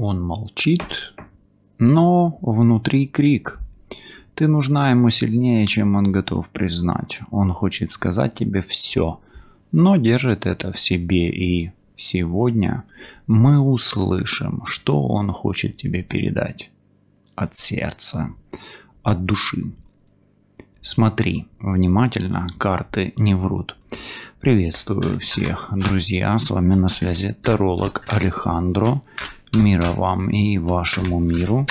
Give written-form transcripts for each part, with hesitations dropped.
Он молчит, но внутри крик. Ты нужна ему сильнее, чем он готов признать. Он хочет сказать тебе все, но держит это в себе. И сегодня мы услышим, что он хочет тебе передать. От сердца, от души. Смотри внимательно, карты не врут. Приветствую всех, друзья, с вами на связи таролог Алехандро. Мира вам и вашему миру.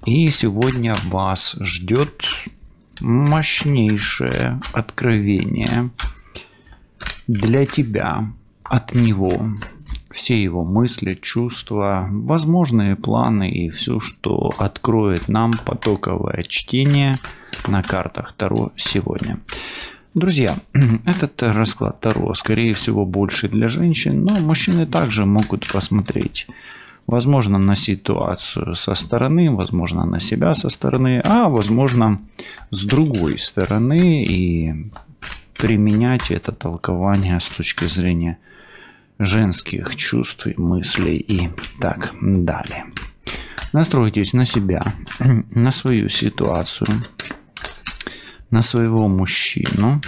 И сегодня вас ждет мощнейшее откровение для тебя от него. Все его мысли, чувства, возможные планы и все, что откроет нам потоковое чтение на картах Таро сегодня. Друзья, этот расклад Таро, скорее всего, больше для женщин, но мужчины также могут посмотреть, возможно, на ситуацию со стороны, возможно, на себя со стороны, а возможно, с другой стороны и применять это толкование с точки зрения женских чувств, мыслей и так далее. Настройтесь на себя, на свою ситуацию, на своего мужчину.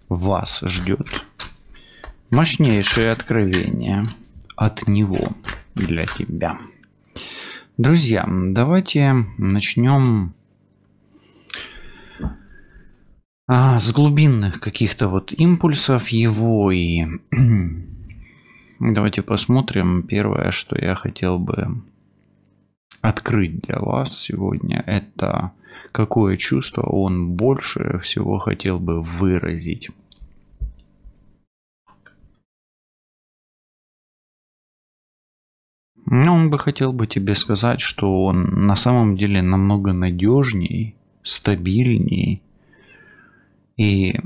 Вас ждет мощнейшее откровение от него для тебя. Друзья, давайте начнем с глубинных каких-то вот импульсов его. И давайте посмотрим. Первое, что я хотел бы открыть для вас сегодня, это какое чувство он больше всего хотел бы выразить. Он бы хотел бы тебе сказать, что он на самом деле намного надежней, стабильней и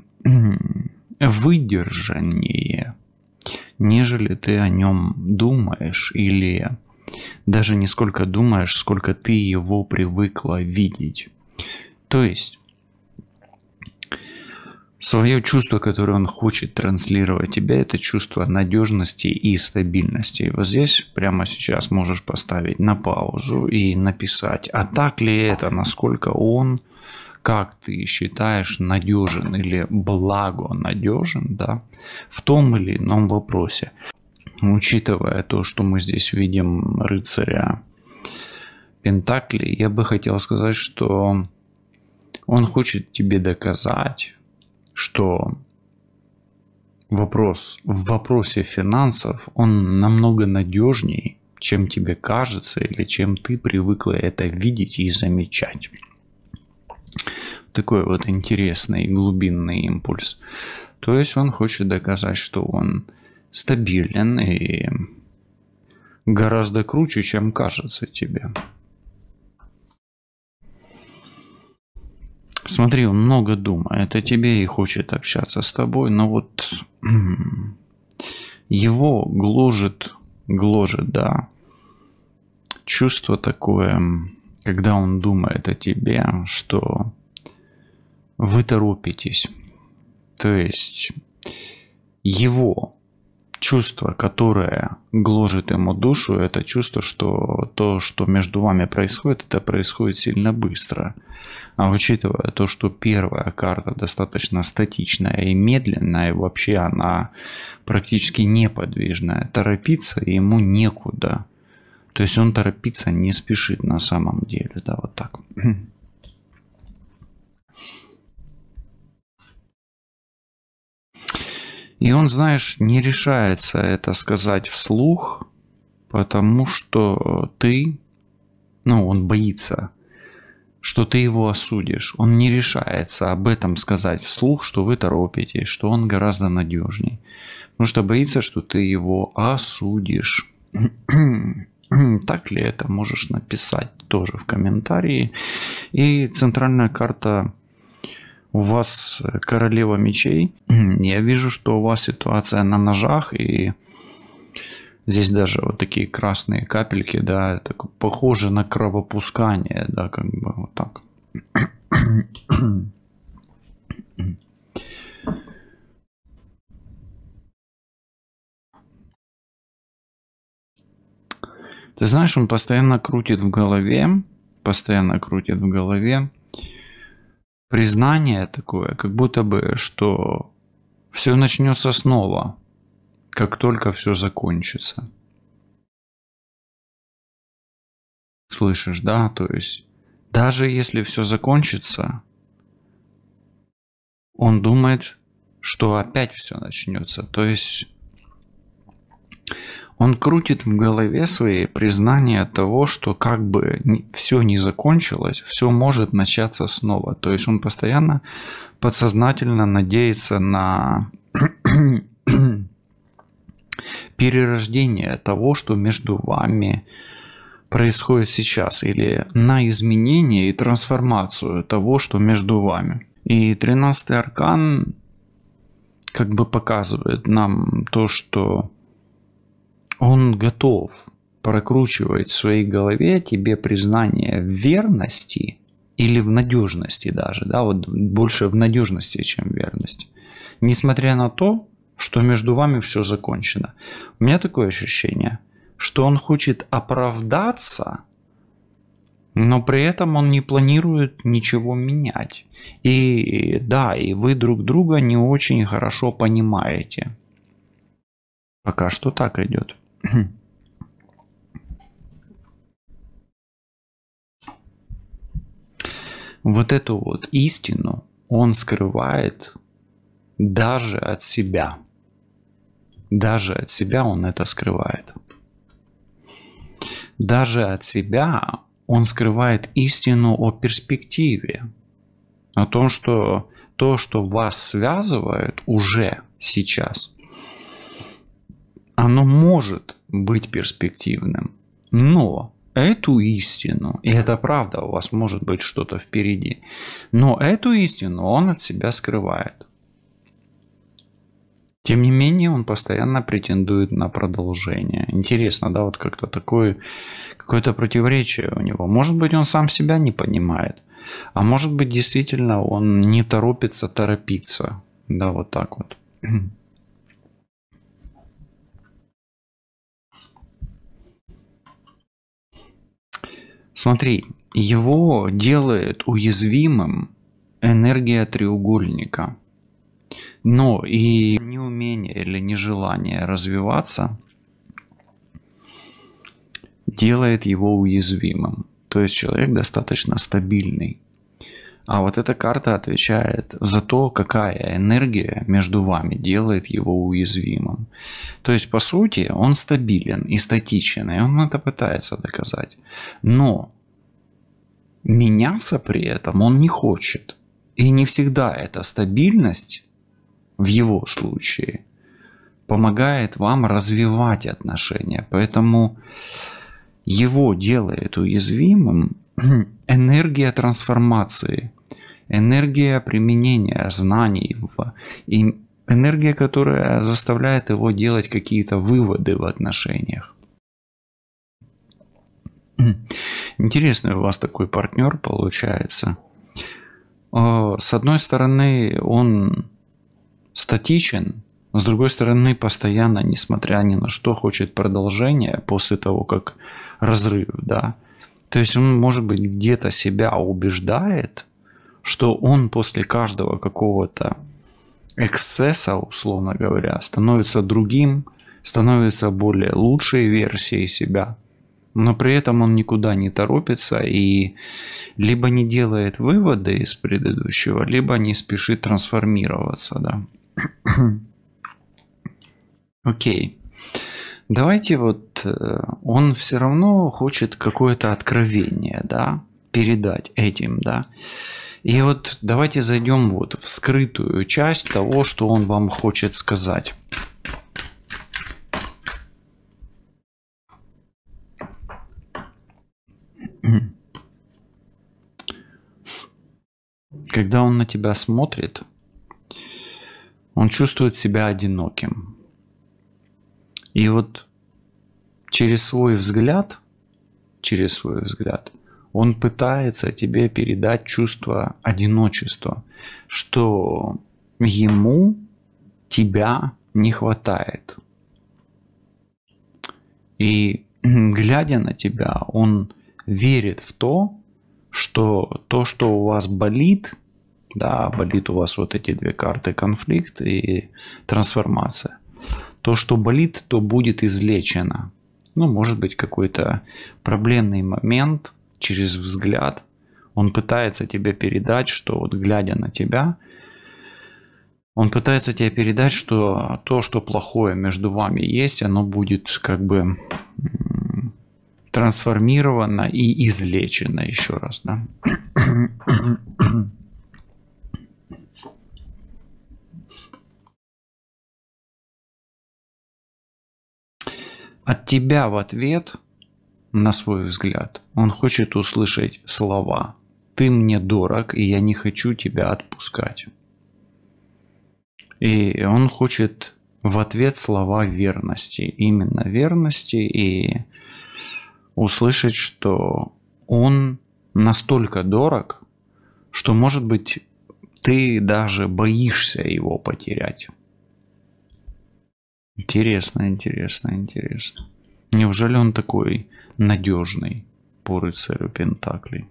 выдержаннее, нежели ты о нем думаешь, или даже не сколько думаешь, сколько ты его привыкла видеть. То есть свое чувство, которое он хочет транслировать тебе, это чувство надежности и стабильности. И вот здесь прямо сейчас можешь поставить на паузу и написать, а так ли это, насколько он, как ты считаешь, надежен или благонадежен, да, в том или ином вопросе. Учитывая то, что мы здесь видим рыцаря Пентаклей, я бы хотел сказать, что он хочет тебе доказать, что в вопросе финансов он намного надежнее, чем тебе кажется или чем ты привыкла это видеть и замечать. Такой вот интересный глубинный импульс. То есть он хочет доказать, что он стабилен и гораздо круче, чем кажется тебе. Смотри, он много думает о тебе и хочет общаться с тобой, но вот его гложет, да, чувство такое, когда он думает о тебе, что вы торопитесь. То есть его чувство, которое гложет ему душу, это чувство, что то, что между вами происходит, это происходит сильно быстро. А учитывая то, что первая карта достаточно статичная и медленная, и вообще она практически неподвижная, торопиться ему некуда. То есть он торопиться не спешит на самом деле. Да, вот так. И он, знаешь, не решается это сказать вслух, потому что он боится, что ты его осудишь. Он не решается об этом сказать вслух, что вы торопитесь, что он гораздо надежнее. Потому что боится, что ты его осудишь. Так ли это? Можешь написать тоже в комментарии. И центральная карта у вас королева мечей. Я вижу, что у вас ситуация на ножах, и здесь даже вот такие красные капельки, да, это похоже на кровопускание, да, как бы вот так. То Ты знаешь, он постоянно крутит в голове признание такое, как будто бы, что все начнется снова, как только все закончится. Слышишь, да? То есть даже если все закончится, он думает, что опять все начнется. То есть он крутит в голове свои признания того, что как бы все не закончилось, все может начаться снова. То есть он постоянно подсознательно надеется на перерождение того, что между вами происходит сейчас, или на изменение и трансформацию того, что между вами. И 13-й аркан как бы показывает нам то, что он готов прокручивать в своей голове тебе признание в верности или в надежности даже, да, вот больше в надежности, чем в верности. Несмотря на то, что между вами все закончено. У меня такое ощущение, что он хочет оправдаться, но при этом он не планирует ничего менять. И да, и вы друг друга не очень хорошо понимаете. Пока что так идет. Вот эту вот истину он скрывает даже от себя. Даже от себя он это скрывает. Даже от себя он скрывает истину о перспективе. О том, что то, что вас связывает уже сейчас, оно может быть перспективным. Но эту истину, и это правда, у вас может быть что-то впереди, но эту истину он от себя скрывает. Тем не менее, он постоянно претендует на продолжение. Интересно, да, вот как-то такое, какое-то противоречие у него. Может быть, он сам себя не понимает, а может быть, действительно, он не торопится торопиться. Да, вот так вот. Смотри, его делает уязвимым энергия треугольника. Но и неумение или нежелание развиваться делает его уязвимым. То есть человек достаточно стабильный. А вот эта карта отвечает за то, какая энергия между вами делает его уязвимым. То есть, по сути, он стабилен и статичен, и он это пытается доказать. Но меняться при этом он не хочет. И не всегда эта стабильность, в его случае, помогает вам развивать отношения. Поэтому его делает уязвимым энергия трансформации, энергия применения знаний, и энергия, которая заставляет его делать какие-то выводы в отношениях. Интересный у вас такой партнер получается. С одной стороны, он статичен, с другой стороны, постоянно, несмотря ни на что, хочет продолжения после того, как разрыв, да. То есть он, может быть, где-то себя убеждает, что он после каждого какого-то эксцесса, условно говоря, становится другим, становится более лучшей версией себя. Но при этом он никуда не торопится и либо не делает выводы из предыдущего, либо не спешит трансформироваться, да. Окей. Давайте вот он все равно хочет какое-то откровение, да, передать этим, да. И вот давайте зайдем вот в скрытую часть того, что он вам хочет сказать. Когда он на тебя смотрит, он чувствует себя одиноким. И вот через свой взгляд, он пытается тебе передать чувство одиночества, что ему тебя не хватает. И глядя на тебя, он верит в то, что у вас болит, да, болит у вас вот эти две карты: конфликт и трансформация. То, что болит, то будет излечено. Ну, может быть, какой-то проблемный момент через взгляд. Он пытается тебе передать, что вот глядя на тебя, он пытается тебе передать, что то, что плохое между вами есть, оно будет как бы трансформировано и излечено еще раз, да. От тебя в ответ на свой взгляд он хочет услышать слова: «Ты мне дорог, и я не хочу тебя отпускать». И он хочет в ответ слова верности, именно верности, и услышать, что он настолько дорог, что, может быть, ты даже боишься его потерять. Интересно, интересно, интересно. Неужели он такой надежный по рыцарю Пентаклей?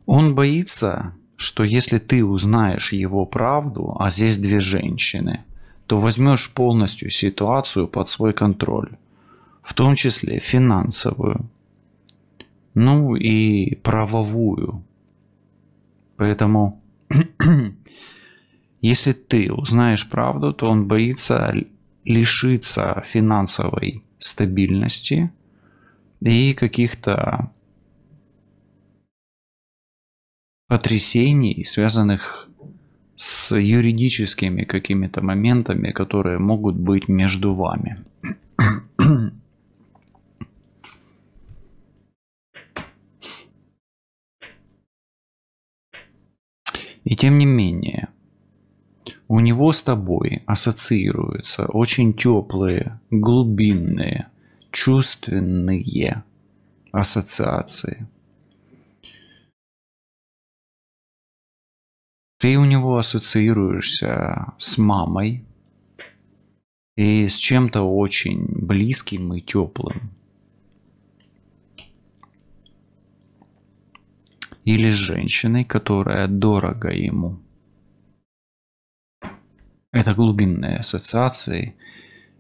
Он боится, что если ты узнаешь его правду, а здесь две женщины, то возьмешь полностью ситуацию под свой контроль, в том числе финансовую, ну и правовую. Поэтому, если ты узнаешь правду, то он боится лишиться финансовой стабильности и каких-то потрясений, связанных с юридическими какими-то моментами, которые могут быть между вами. И тем не менее, у него с тобой ассоциируются очень теплые, глубинные, чувственные ассоциации. Ты у него ассоциируешься с мамой и с чем-то очень близким и теплым. Или с женщиной, которая дорога ему. Это глубинные ассоциации,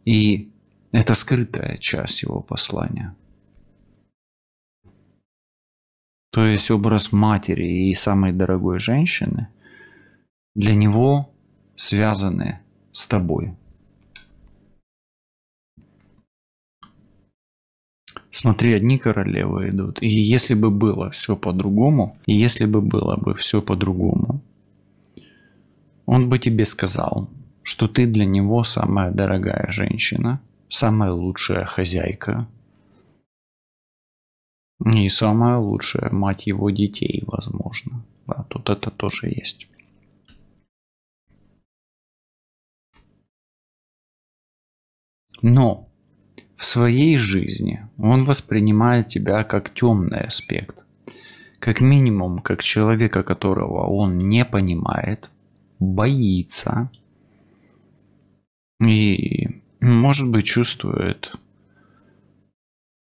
и это скрытая часть его послания. То есть образ матери и самой дорогой женщины для него связаны с тобой. Смотри, одни королевы идут. И если бы было все по-другому, он бы тебе сказал, что ты для него самая дорогая женщина, самая лучшая хозяйка и самая лучшая мать его детей, возможно. Да, тут это тоже есть. Но в своей жизни он воспринимает тебя как темный аспект. Как минимум, как человека, которого он не понимает, боится и, может быть, чувствует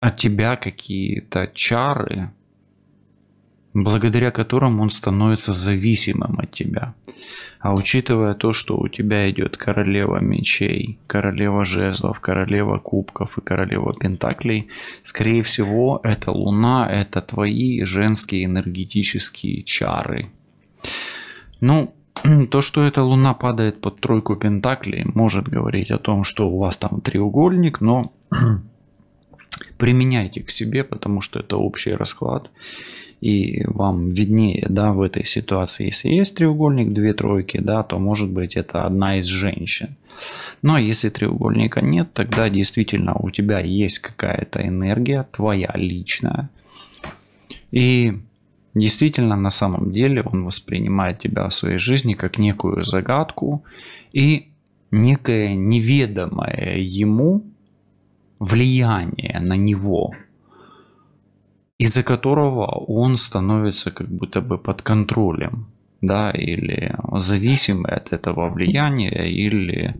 от тебя какие-то чары, благодаря которым он становится зависимым от тебя. А учитывая то, что у тебя идет королева мечей, королева жезлов, королева кубков и королева пентаклей, скорее всего, эта луна – это твои женские энергетические чары. Ну, то, что эта луна падает под тройку пентаклей, может говорить о том, что у вас там треугольник, но применяйте к себе, потому что это общий расклад. И вам виднее, да, в этой ситуации, если есть треугольник, две тройки, да, то может быть это одна из женщин. Но если треугольника нет, тогда действительно у тебя есть какая-то энергия, твоя личная. И действительно, на самом деле он воспринимает тебя в своей жизни как некую загадку и некое неведомое ему влияние на него, из-за которого он становится как будто бы под контролем. да, или зависимые от этого влияния, или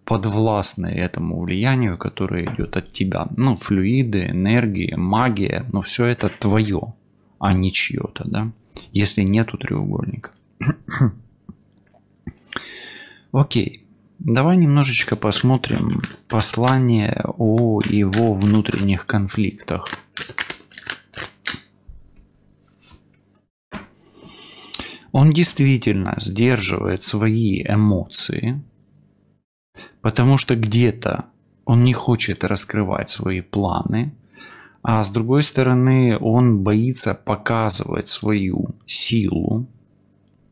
подвластные этому влиянию, которое идет от тебя. Ну, флюиды, энергии, магия, но все это твое, а не чье-то, да, если нету треугольника. Окей, давай немножечко посмотрим послание о его внутренних конфликтах. Он действительно сдерживает свои эмоции, потому что где-то он не хочет раскрывать свои планы, а с другой стороны он боится показывать свою силу,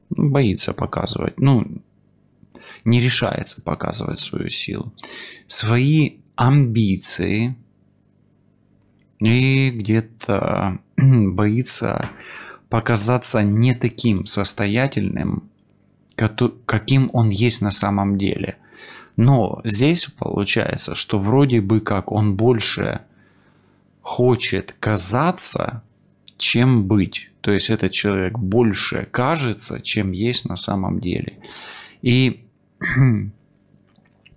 боится показывать, не решается показывать свою силу, свои амбиции и где-то боится показаться не таким состоятельным, каким он есть на самом деле. Но здесь получается, что вроде бы как он больше хочет казаться, чем быть. То есть этот человек больше кажется, чем есть на самом деле. И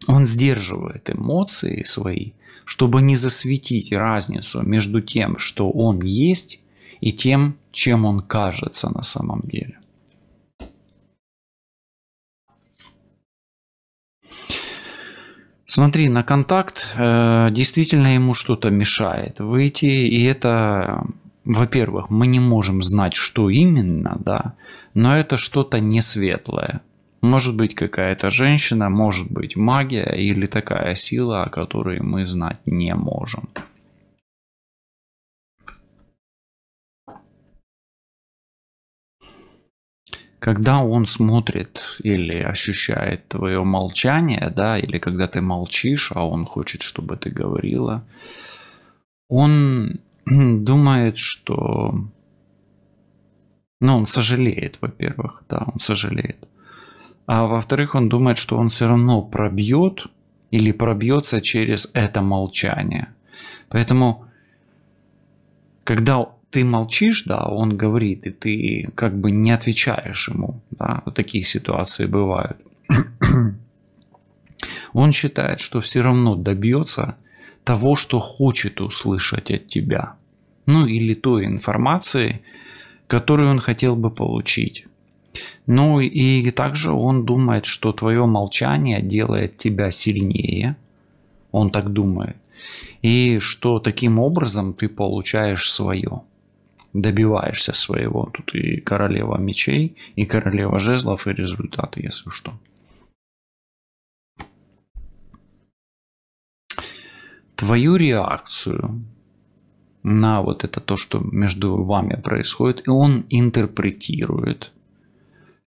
он сдерживает эмоции свои, чтобы не засветить разницу между тем, что он есть, и тем, чем он кажется на самом деле. Смотри, на контакт действительно ему что-то мешает выйти, и это, во-первых, мы не можем знать, что именно, да, но это что-то не светлое. Может быть какая-то женщина, может быть магия или такая сила, о которой мы знать не можем. Когда он смотрит или ощущает твое молчание, да, или когда ты молчишь, а он хочет, чтобы ты говорила, он думает, что... он сожалеет, во-первых, да, он сожалеет. А во-вторых, он думает, что он все равно пробьет или пробьется через это молчание. Поэтому, когда ты молчишь, да, он говорит, и ты как бы не отвечаешь ему, да, вот такие ситуации бывают. Он считает, что все равно добьется того, что хочет услышать от тебя. Или той информации, которую он хотел бы получить. И также он думает, что твое молчание делает тебя сильнее. Он так думает. И что таким образом ты получаешь свое. Добиваешься своего. Тут и королева мечей, и королева жезлов, и результаты, если что. Твою реакцию на вот это то, что между вами происходит, и он интерпретирует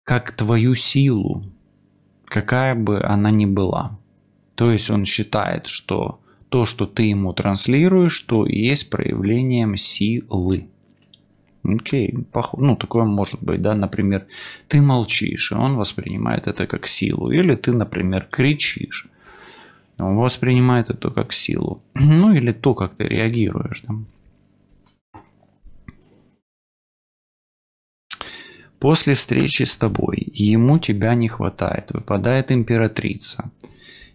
как твою силу, какая бы она ни была. То есть он считает, что то, что ты ему транслируешь, то и есть проявлением силы. Окей, такое может быть, да, например, ты молчишь, и он воспринимает это как силу. Или ты, например, кричишь, он воспринимает это как силу. Или то, как ты реагируешь, да. После встречи с тобой ему тебя не хватает, выпадает императрица.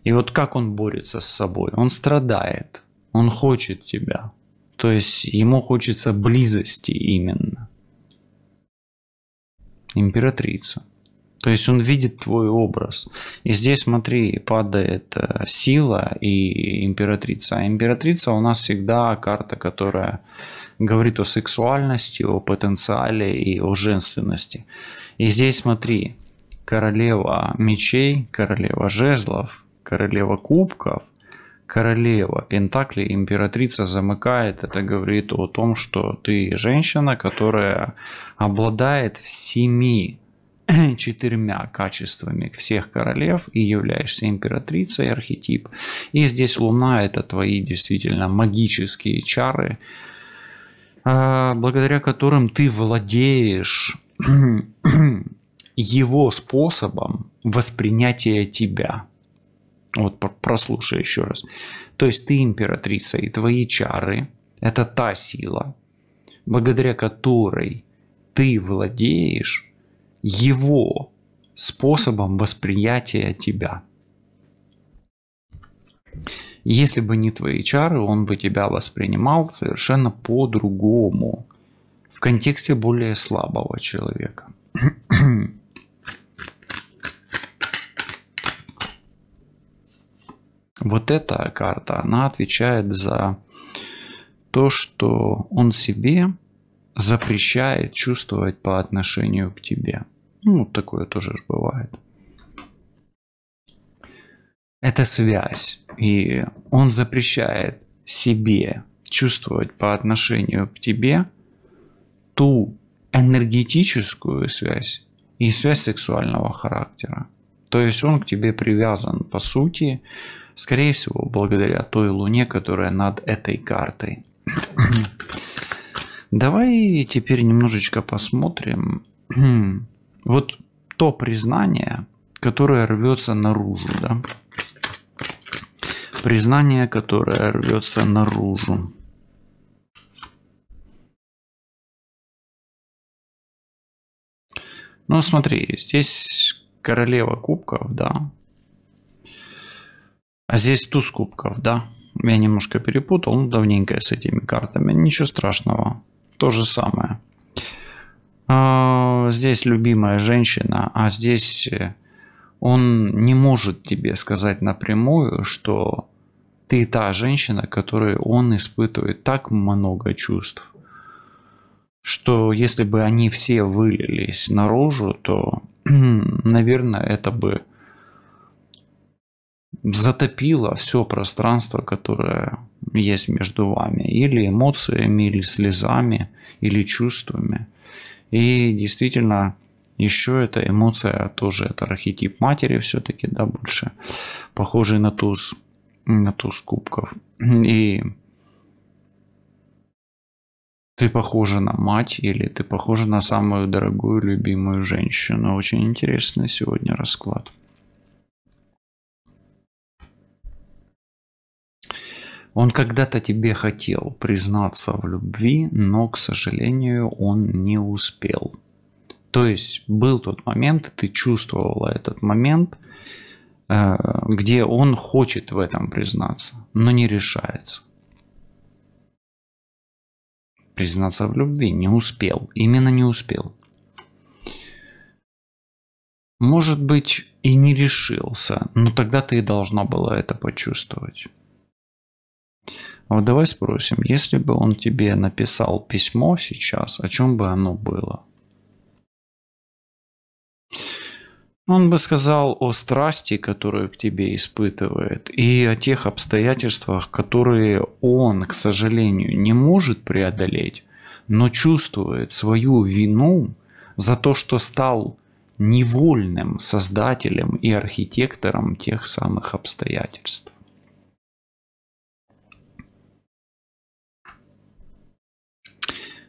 И вот как он борется с собой? Он страдает, он хочет тебя. То есть ему хочется близости именно. Императрица. То есть он видит твой образ. И здесь, смотри, падает сила и императрица. А императрица у нас всегда карта, которая говорит о сексуальности, о потенциале и о женственности. И здесь, смотри, королева мечей, королева жезлов, королева кубков, королева пентаклей, императрица замыкает. Это говорит о том, что ты женщина, которая обладает всеми 4 качествами всех королев и являешься императрицей, архетип. И здесь Луна — это твои действительно магические чары, благодаря которым ты владеешь его способом воспринятия тебя. Вот прослушай еще раз. То есть ты императрица, и твои чары — это та сила, благодаря которой ты владеешь его способом восприятия тебя. Если бы не твои чары, он бы тебя воспринимал совершенно по-другому, в контексте более слабого человека. Вот эта карта, она отвечает за то, что он себе запрещает чувствовать по отношению к тебе. Ну, такое тоже бывает. Это связь, и он запрещает себе чувствовать по отношению к тебе ту энергетическую связь и связь сексуального характера. То есть он к тебе привязан, по сути, скорее всего, благодаря той луне, которая над этой картой. Давай теперь немножечко посмотрим вот то признание, которое рвется наружу, да? Признание, которое рвется наружу. Ну, смотри, здесь королева кубков, да. А здесь туз кубков, да. Я немножко перепутал, ну, давненько с этими картами. Ничего страшного. То же самое. Здесь любимая женщина, а здесь он не может тебе сказать напрямую, что ты та женщина, которой он испытывает так много чувств, что если бы они все вылились наружу, то, наверное, это бы затопило все пространство, которое есть между вами, или эмоциями, или слезами, или чувствами. И действительно, еще эта эмоция тоже, это архетип матери все-таки, да, больше похожий на туз кубков. И ты похожа на мать, или ты похожа на самую дорогую, любимую женщину. Очень интересный сегодня расклад. Он когда-то тебе хотел признаться в любви, но, к сожалению, он не успел. То есть был тот момент, ты чувствовала этот момент, где он хочет в этом признаться, но не решается. Признаться в любви не успел, именно не успел. Может быть, и не решился, но тогда ты и должна была это почувствовать. Вот давай спросим, если бы он тебе написал письмо сейчас, о чем бы оно было? Он бы сказал о страсти, которую к тебе испытывает, и о тех обстоятельствах, которые он, к сожалению, не может преодолеть, но чувствует свою вину за то, что стал невольным создателем и архитектором тех самых обстоятельств.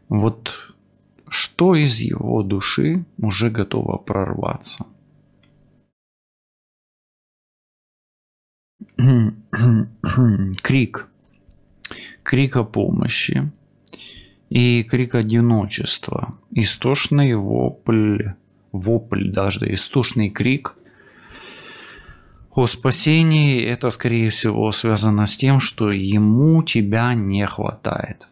Вот что из его души уже готово прорваться? Крик. Крик о помощи и крик одиночества. Истошный вопль, даже истошный крик о спасении. Это, скорее всего, связано с тем, что ему тебя не хватает.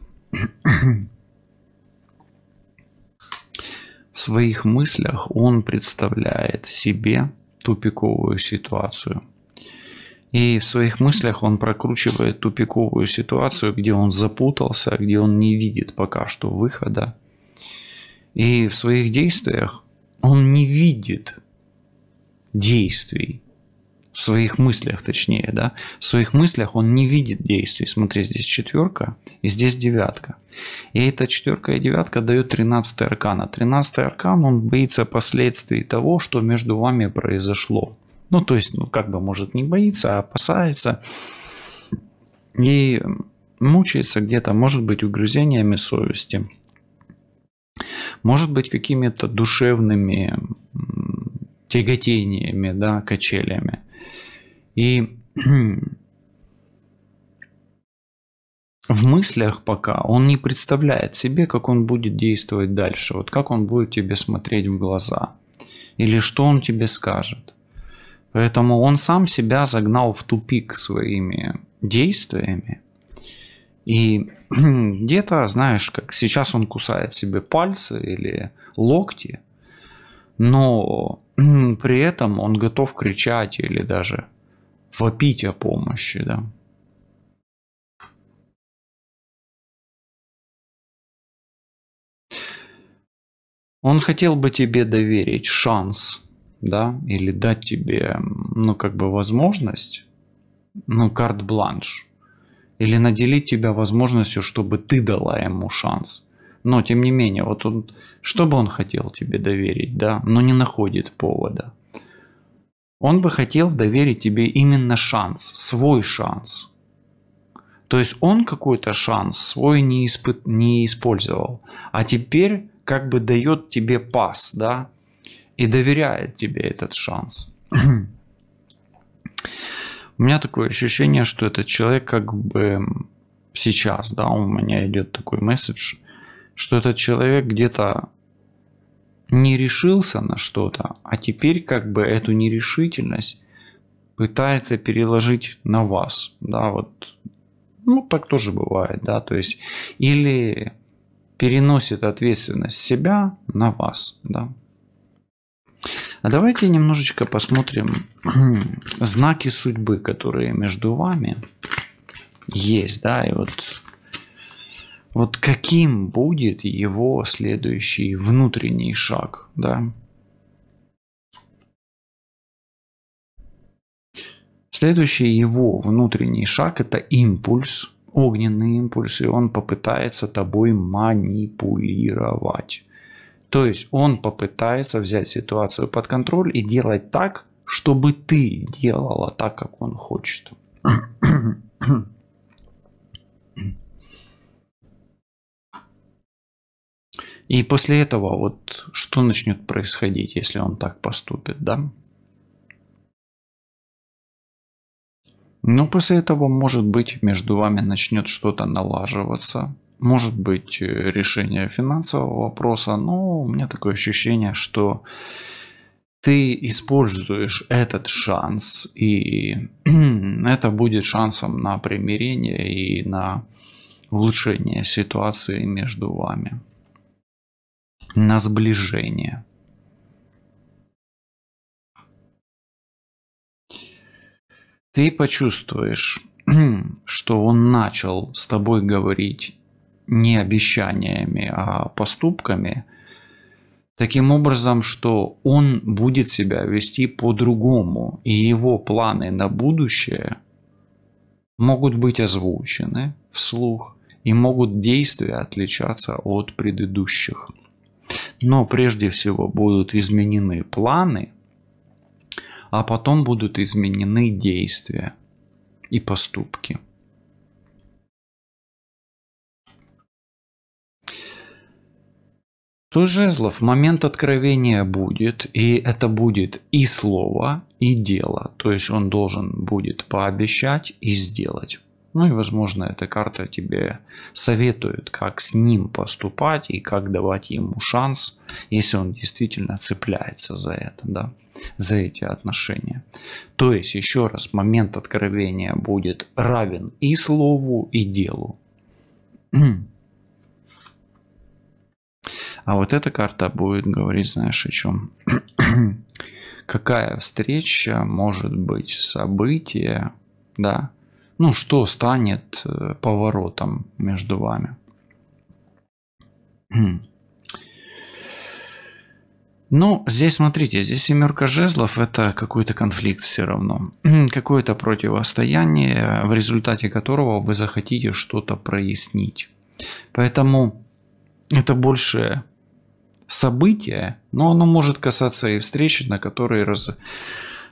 В своих мыслях он представляет себе тупиковую ситуацию. И в своих мыслях он прокручивает тупиковую ситуацию, где он запутался, где он не видит пока что выхода. И в своих действиях он не видит действий. В своих мыслях, точнее, да. В своих мыслях он не видит действий. Смотри, здесь 4 и здесь 9. И эта 4 и 9 дает 13 аркан. А 13 аркан, он боится последствий того, что между вами произошло. Ну, то есть, как бы, может, не боится, а опасается. И мучается где-то, может быть, угрызениями совести. Может быть, какими-то душевными тяготениями, да, качелями. И в мыслях пока он не представляет себе, как он будет действовать дальше. Вот как он будет тебе смотреть в глаза. или что он тебе скажет. Поэтому он сам себя загнал в тупик своими действиями. И где-то, знаешь, как сейчас он кусает себе пальцы или локти, но при этом он готов кричать или даже вопить о помощи, да. Он хотел бы тебе доверить шанс, да, или дать тебе, ну, как бы возможность, ну, карт-бланш, или наделить тебя возможностью, чтобы ты дала ему шанс. Но, тем не менее, вот он, что бы он хотел тебе доверить, да, но не находит повода. Он бы хотел доверить тебе именно шанс, свой шанс. То есть он какой-то шанс свой не использовал, а теперь как бы дает тебе пас, да, и доверяет тебе этот шанс. У меня такое ощущение, что этот человек как бы сейчас, да, у меня идет такой месседж, что этот человек где-то не решился на что-то, а теперь как бы эту нерешительность пытается переложить на вас, да, вот, ну, так тоже бывает, да, то есть, или переносит ответственность себя на вас, да. А давайте немножечко посмотрим знаки судьбы, которые между вами есть, да, и вот каким будет его следующий внутренний шаг, да. Следующий его внутренний шаг – это импульс, огненный импульс, и он попытается тобой манипулировать. То есть он попытается взять ситуацию под контроль и делать так, чтобы ты делала так, как он хочет. И после этого вот что начнет происходить, если он так поступит, да? Ну, после этого, может быть, между вами начнет что-то налаживаться. Может быть, решение финансового вопроса, но у меня такое ощущение, что ты используешь этот шанс, и это будет шансом на примирение и на улучшение ситуации между вами, на сближение. Ты почувствуешь, что он начал с тобой говорить не обещаниями, а поступками, таким образом, что он будет себя вести по-другому, и его планы на будущее могут быть озвучены вслух, и могут действия отличаться от предыдущих. Но прежде всего будут изменены планы, а потом будут изменены действия и поступки. Туз жезлов, момент откровения будет, и это будет и слово, и дело. То есть он должен будет пообещать и сделать. Ну и, возможно, эта карта тебе советует, как с ним поступать и как давать ему шанс, если он действительно цепляется за это, да, за эти отношения. То есть, еще раз, момент откровения будет равен и слову, и делу. А вот эта карта будет говорить, знаешь, о чем? Какая встреча может быть, событие, да? Ну, что станет поворотом между вами? Ну, здесь, смотрите, здесь семерка жезлов – это какой-то конфликт все равно. Какое-то противостояние, в результате которого вы захотите что-то прояснить. Поэтому это больше событие, но оно может касаться и встречи, на которой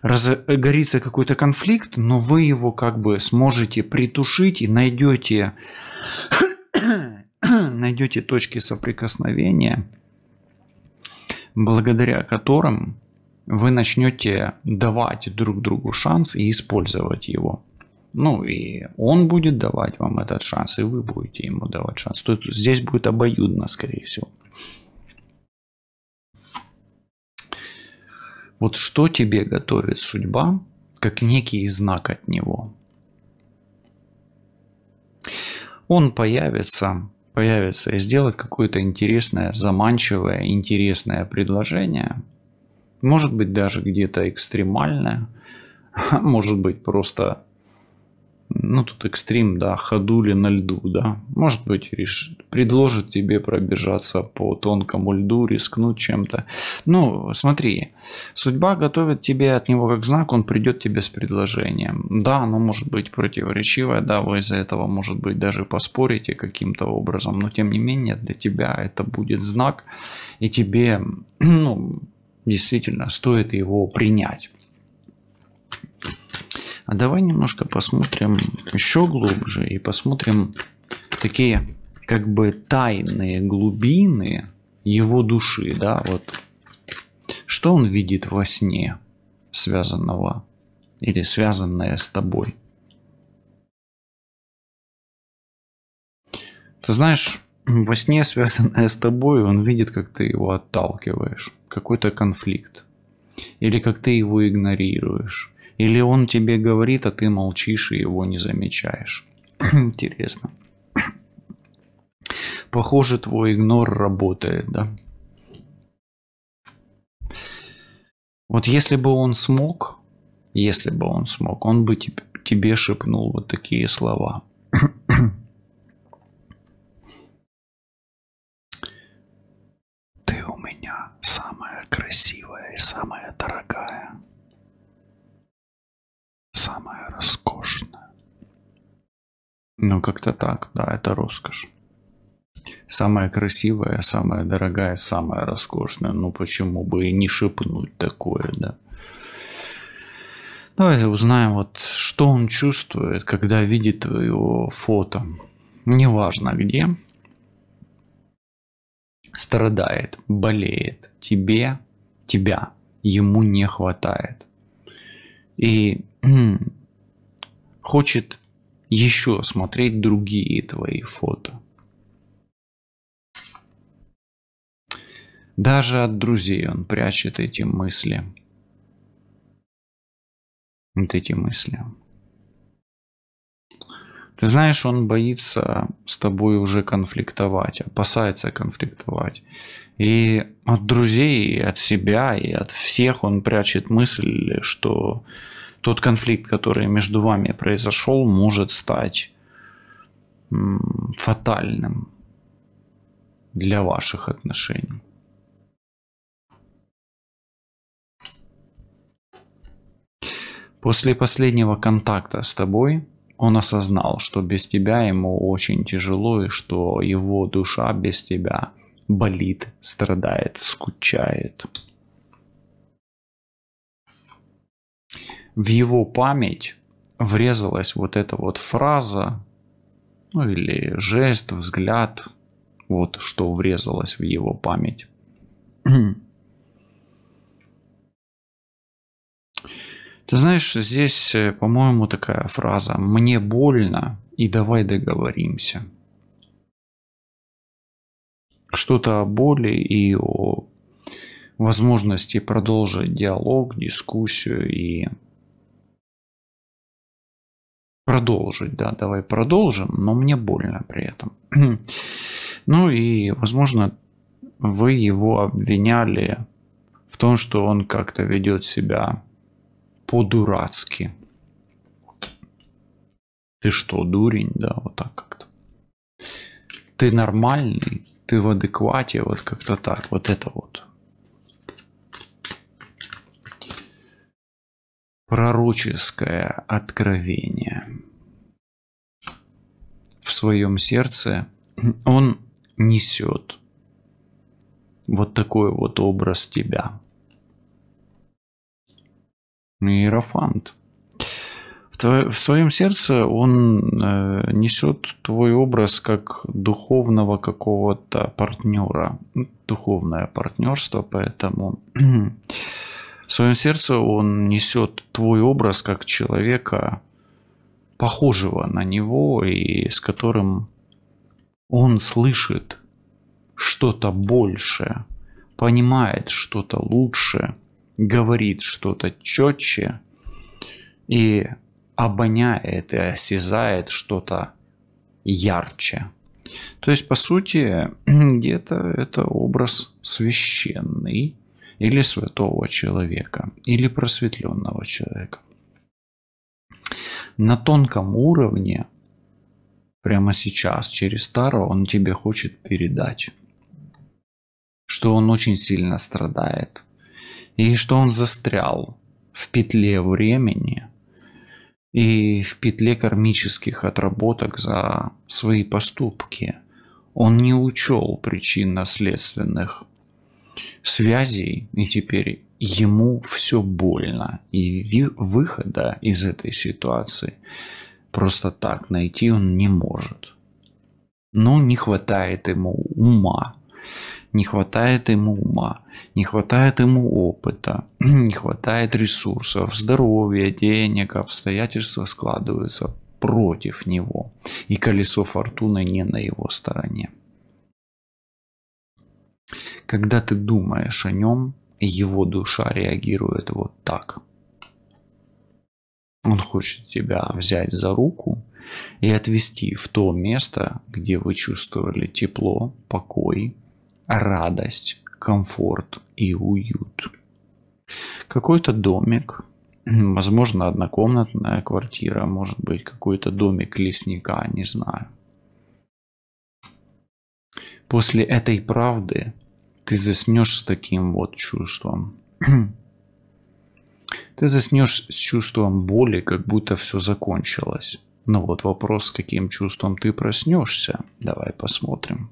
разгорится какой-то конфликт, но вы его как бы сможете притушить и найдете точки соприкосновения, благодаря которым вы начнете давать друг другу шанс и использовать его. Ну и он будет давать вам этот шанс, и вы будете ему давать шанс. То есть здесь будет обоюдно, скорее всего. Вот что тебе готовит судьба, как некий знак от него? Он появится и сделает какое-то интересное, заманчивое, интересное предложение. Может быть, даже где-то экстремальное. Может быть, просто, ну, тут экстрим, да, ходули на льду, да. Может быть, предложит тебе пробежаться по тонкому льду, рискнуть чем-то. Ну, смотри, судьба готовит тебе от него как знак, он придет тебе с предложением. Да, оно может быть противоречивое, да, вы из-за этого, может быть, даже поспорите каким-то образом, но тем не менее для тебя это будет знак, и тебе, ну, действительно стоит его принять. А давай немножко посмотрим еще глубже и посмотрим такие как бы тайные глубины его души, да, вот что он видит во сне, связанного или связанное с тобой. Ты знаешь, во сне, связанное с тобой, он видит, как ты его отталкиваешь, какой-то конфликт, или как ты его игнорируешь. Или он тебе говорит, а ты молчишь и его не замечаешь. Интересно. Похоже, твой игнор работает, да? Вот если бы он смог, он бы тебе шепнул вот такие слова. Ты у меня самая красивая и самая дорогая. Самая роскошная. Ну, как-то так, да, это роскошь. Самая красивая, самая дорогая, самая роскошная. Ну, почему бы и не шепнуть такое, да? Давайте узнаем, вот, что он чувствует, когда видит твое фото. Неважно где. Страдает, болеет. Тебя ему не хватает. И хочет еще смотреть другие твои фото. Даже от друзей он прячет эти мысли. Вот эти мысли. Ты знаешь, он боится с тобой уже конфликтовать, опасается конфликтовать. И от друзей, и от себя, и от всех он прячет мысль, что тот конфликт, который между вами произошел, может стать фатальным для ваших отношений. После последнего контакта с тобой он осознал, что без тебя ему очень тяжело, и что его душа без тебя болит, страдает, скучает. В его память врезалась вот эта вот фраза, ну или жест, взгляд, вот что врезалось в его память. Ты знаешь, здесь, по-моему, такая фраза: «Мне больно, и давай договоримся». Что-то о боли и о возможности продолжить диалог, дискуссию и продолжить, да, давай продолжим, но мне больно при этом. Ну и, возможно, вы его обвиняли в том, что он как-то ведет себя по-дурацки. Ты что, дурень, да, вот так как-то. Ты нормальный, ты в адеквате, вот как-то так, вот это вот. Пророческое откровение. В своем сердце он несет вот такой вот образ тебя. Иерофант. В своем сердце он несет твой образ как духовного какого-то партнера. Духовное партнерство, поэтому в своем сердце он несет твой образ как человека, похожего на него, и с которым он слышит что-то большее, понимает что-то лучше, говорит что-то четче и обоняет и осязает что-то ярче. То есть, по сути, где-то это образ священный или святого человека, или просветленного человека. На тонком уровне прямо сейчас через Таро он тебе хочет передать, что он очень сильно страдает и что он застрял в петле времени и в петле кармических отработок за свои поступки. Он не учел причинно-следственных связей, и теперь ему все больно, и выхода из этой ситуации просто так найти он не может. Но не хватает ему ума. Не хватает ему ума, не хватает ему опыта, не хватает ресурсов, здоровья, денег, обстоятельства складываются против него. И колесо фортуны не на его стороне. Когда ты думаешь о нем, его душа реагирует вот так. Он хочет тебя взять за руку и отвести в то место, где вы чувствовали тепло, покой, радость, комфорт и уют. Какой-то домик, возможно, однокомнатная квартира, может быть, какой-то домик лесника, не знаю. После этой правды ты заснешь с таким вот чувством. Ты заснешь с чувством боли, как будто все закончилось. Но вот вопрос, с каким чувством ты проснешься, давай посмотрим.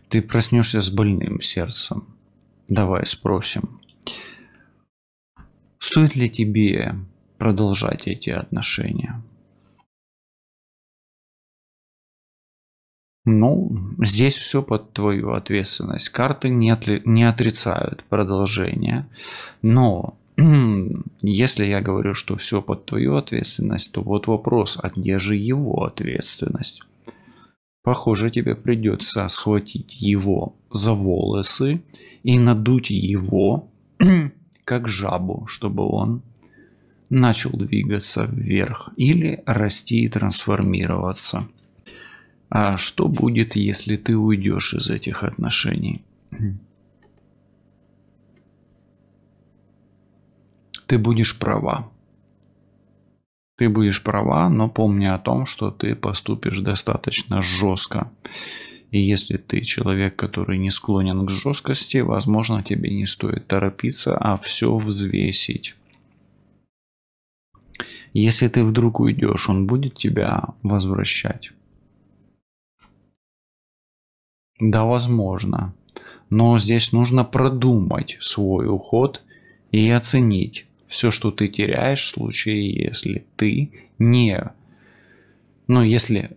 Ты проснешься с больным сердцем. Давай спросим, стоит ли тебе продолжать эти отношения? Ну, здесь все под твою ответственность. Карты не отрицают продолжение, но если я говорю, что все под твою ответственность, то вот вопрос, а где же его ответственность? Похоже, тебе придется схватить его за волосы и надуть его, как жабу, чтобы он начал двигаться вверх или расти и трансформироваться. А что будет, если ты уйдешь из этих отношений? Ты будешь права. Ты будешь права, но помни о том, что ты поступишь достаточно жестко. И если ты человек, который не склонен к жесткости, возможно, тебе не стоит торопиться, а все взвесить. Если ты вдруг уйдешь, он будет тебя возвращать? Да, возможно. Но здесь нужно продумать свой уход и оценить все, что ты теряешь в случае, если ты не... если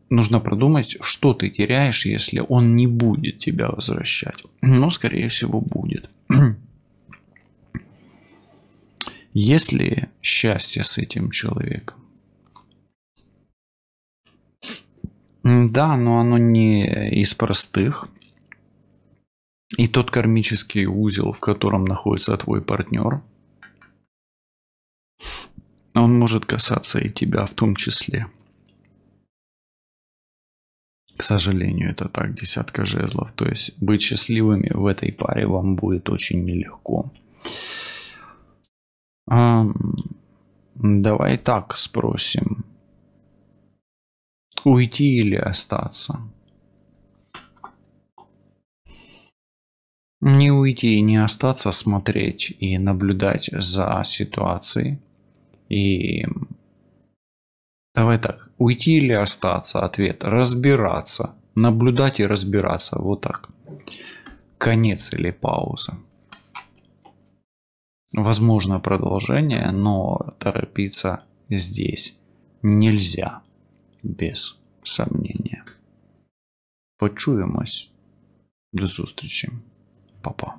нужно продумать, что ты теряешь, если он не будет тебя возвращать. Но, скорее всего, будет. Есть ли счастье с этим человеком? Да, но оно не из простых. И тот кармический узел, в котором находится твой партнер, он может касаться и тебя в том числе. К сожалению, это так, десятка жезлов. То есть быть счастливыми в этой паре вам будет очень нелегко. Давай так спросим. Уйти или остаться? Не уйти и не остаться, смотреть и наблюдать за ситуацией. И давай так, уйти или остаться? Ответ: разбираться. Наблюдать и разбираться. Вот так. Конец или пауза? Возможно продолжение, но торопиться здесь нельзя. Без сомнения. Почуємось. До зустрічі. Па-па.